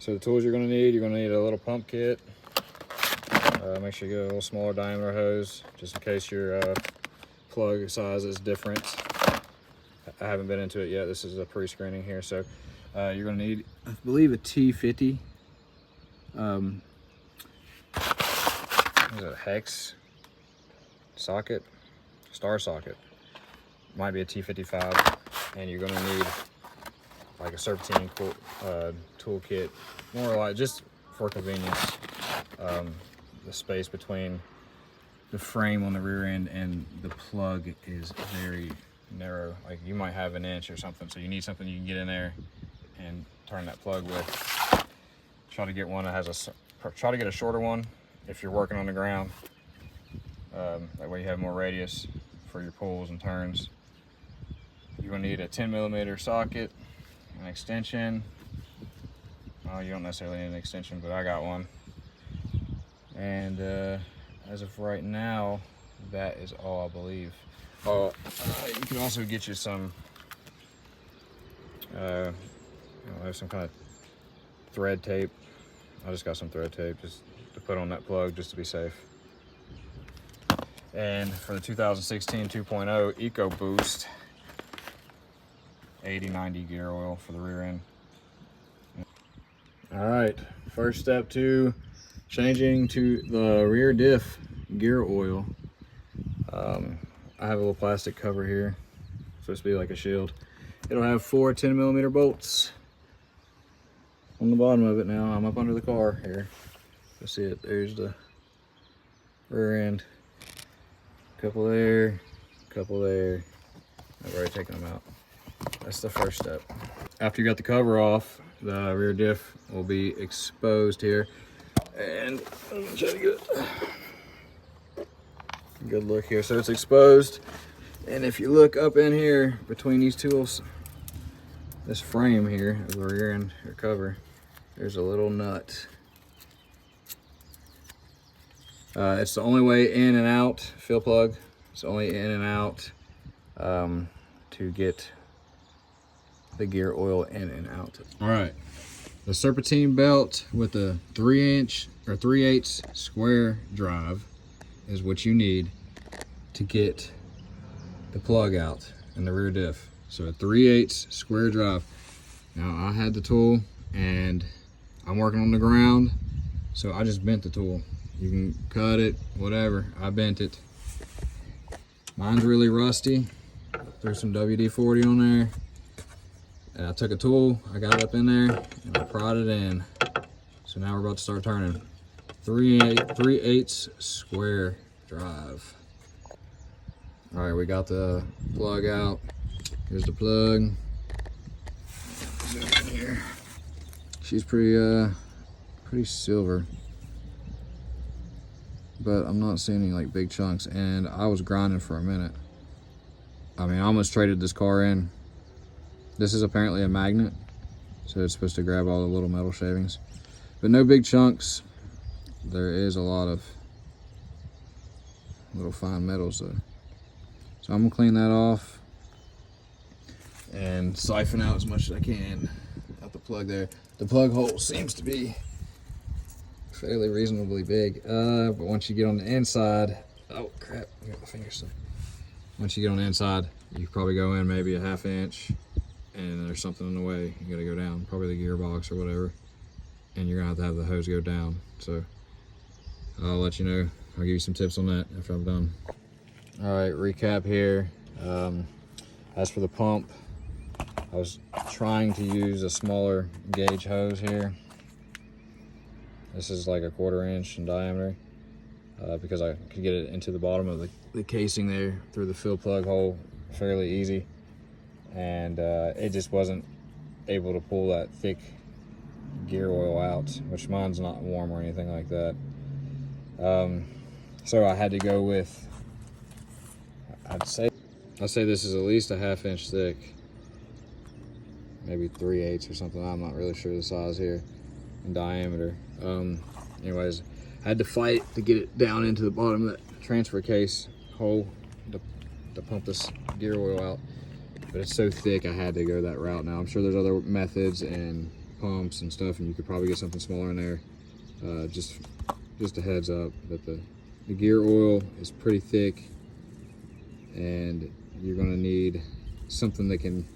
So the tools you're gonna need a little pump kit. Make sure you get a little smaller diameter hose, just in case your plug size is different. I haven't been into it yet. This is a pre-screening here. So you're gonna need, I believe, a T50. Is it a hex socket? Star socket. Might be a T55. And you're gonna need like a serpentine toolkit, more like just for convenience. The space between the frame on the rear end and the plug is very narrow. Like you might have an inch or something, so you need something you can get in there and turn that plug with. Try to get one that has try to get a shorter one if you're working on the ground. That way you have more radius for your pulls and turns. You're gonna need a 10mm socket, an extension. Oh, you don't necessarily need an extension, but I got one. And as of right now, that is all I believe. Oh, you can also get you some, some kind of thread tape. I just got some thread tape just to put on that plug just to be safe. And for the 2016 2.0 Eco Boost, 80-90 gear oil for the rear end. All right, first step to changing to the rear diff gear oil. I have a little plastic cover here, supposed to be like a shield. It'll have 4 10mm bolts on the bottom of it. Now I'm up under the car here. You'll see it. There's the rear end. Couple there, couple there. I've already taken them out. That's the first step. After you got the cover off, the rear diff will be exposed here. And I'm gonna try to get a good look here. So it's exposed. And if you look up in here between these tools, this frame here of the rear end or cover, there's a little nut. It's the only way in and out, fill plug. It's only in and out to get the gear oil in and out. All right, the serpentine belt with a 3" or 3/8 square drive is what you need to get the plug out in the rear diff. So a 3/8 square drive. Now I had the tool and I'm working on the ground, so I just bent the tool. You can cut it, whatever. I bent it. Mine's really rusty. Threw some WD-40 on there. And I took a tool, I got it up in there, and I prodded it in. So now we're about to start turning. 3/8 square drive. All right, we got the plug out. Here's the plug. Zoom in here. She's pretty silver, but I'm not seeing any like big chunks. And I was grinding for a minute. I mean, I almost traded this car in. This is apparently a magnet, so it's supposed to grab all the little metal shavings, but no big chunks. There is a lot of little fine metals though. So I'm gonna clean that off and siphon out as much as I can out the plug there. The plug hole seems to be fairly reasonably big, but once you get on the inside, oh crap, I got my finger stuck. Once you get on the inside, you probably go in maybe a 1/2 inch, and there's something in the way. You gotta go down, probably the gearbox or whatever, and you're gonna have the hose go down. So I'll let you know. I'll give you some tips on that after I'm done. All right, recap here. As for the pump, I was trying to use a smaller gauge hose here. This is like a 1/4 inch in diameter, because I could get it into the bottom of the casing there through the fill plug hole fairly easy. And it just wasn't able to pull that thick gear oil out, which mine's not warm or anything like that. So I had to go with, I'd say this is at least a 1/2 inch thick, maybe 3/8 or something. I'm not really sure the size here in diameter. Anyways, I had to fight to get it down into the bottom of that transfer case hole to pump this gear oil out. But it's so thick, I had to go that route. Now I'm sure there's other methods, and pumps and stuff, and you could probably get something smaller in there. Just a heads up that the gear oil is pretty thick, and you're going to need something that can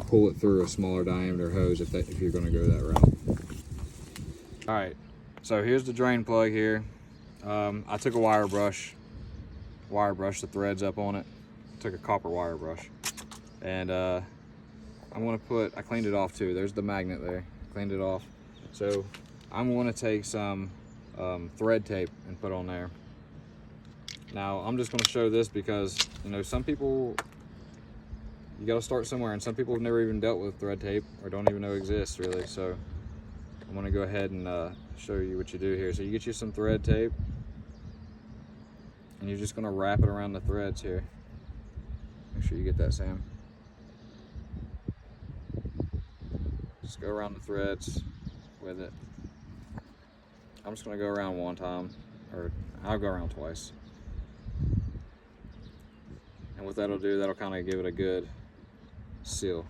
pull it through a smaller diameter hose if you're going to go that route. All right, so here's the drain plug here. I took a wire brush the threads up on it. Took a copper wire brush, and I cleaned it off too. There's the magnet there. Cleaned it off. So I'm going to take some thread tape and put on there. Now I'm just going to show this because, you know, some people, you got to start somewhere, and some people have never even dealt with thread tape or don't even know it exists really. So I'm going to go ahead and show you what you do here. So you get you some thread tape, and you're just going to wrap it around the threads here. Make sure you get that, Sam. Just go around the threads with it. I'm just going to go around one time, or I'll go around twice. And what that'll do, that'll kind of give it a good seal.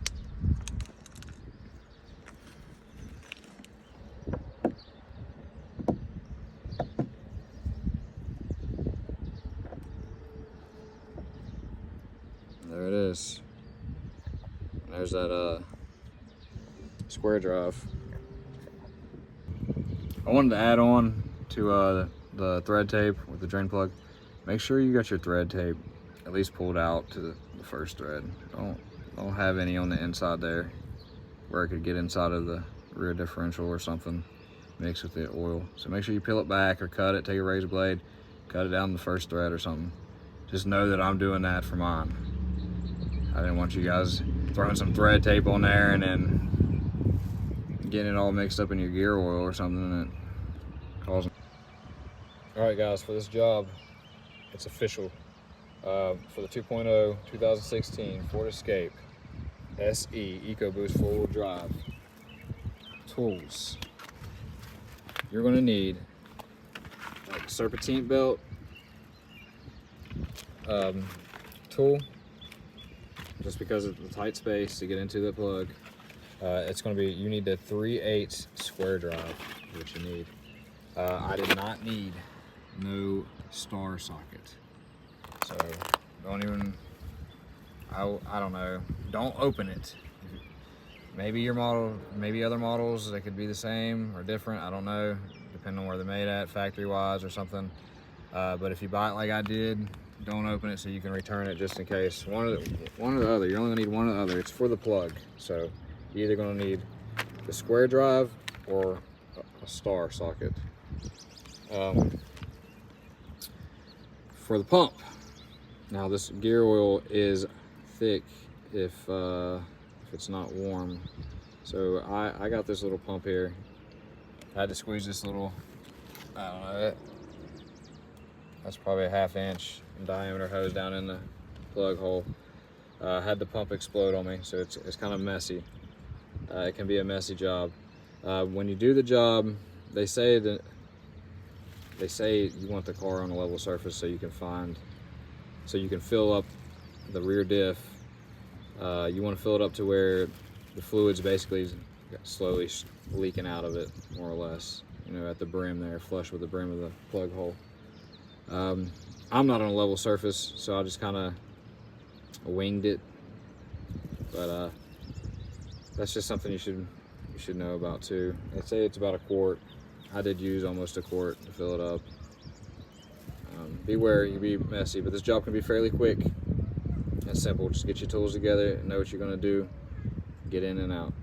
There it is. There's that square drive. I wanted to add on to the thread tape with the drain plug. Make sure you got your thread tape at least pulled out to the first thread. Don't have any on the inside there where it could get inside of the rear differential or something mixed with the oil. So make sure you peel it back or cut it, take a razor blade, cut it down the first thread or something. Just know that I'm doing that for mine. I didn't want you guys throwing some thread tape on there and then getting it all mixed up in your gear oil or something that causing. All right guys, for this job, it's official. For the 2.0 2016 Ford Escape SE EcoBoost 4-wheel drive tools, you're going to need like a serpentine belt, tool, just because of the tight space to get into the plug. It's going to be, you need a 3/8 square drive, which you need. I did not need no star socket. So don't even, I don't know, don't open it. Maybe your model, maybe other models, they could be the same or different, I don't know, depending on where they're made at, factory wise or something. But if you buy it like I did, don't open it so you can return it just in case. One or the other, you're only gonna need one or the other. It's for the plug. So you're either gonna need the square drive or a star socket. For the pump, now this gear oil is thick if it's not warm. So I got this little pump here. I had to squeeze this little, I don't know, that's probably a 1/2 inch in diameter hose down in the plug hole. Had the pump explode on me, so it's kind of messy. It can be a messy job. When you do the job, they say you want the car on a level surface so you can fill up the rear diff. You want to fill it up to where the fluid's basically slowly leaking out of it, more or less. You know, at the brim there, flush with the brim of the plug hole. I'm not on a level surface, so I just kind of winged it. But that's just something you should know about too. I'd say it's about 1 quart. I did use almost 1 quart to fill it up. Beware, you be messy, but this job can be fairly quick and simple. Just get your tools together and know what you're going to do. Get in and out.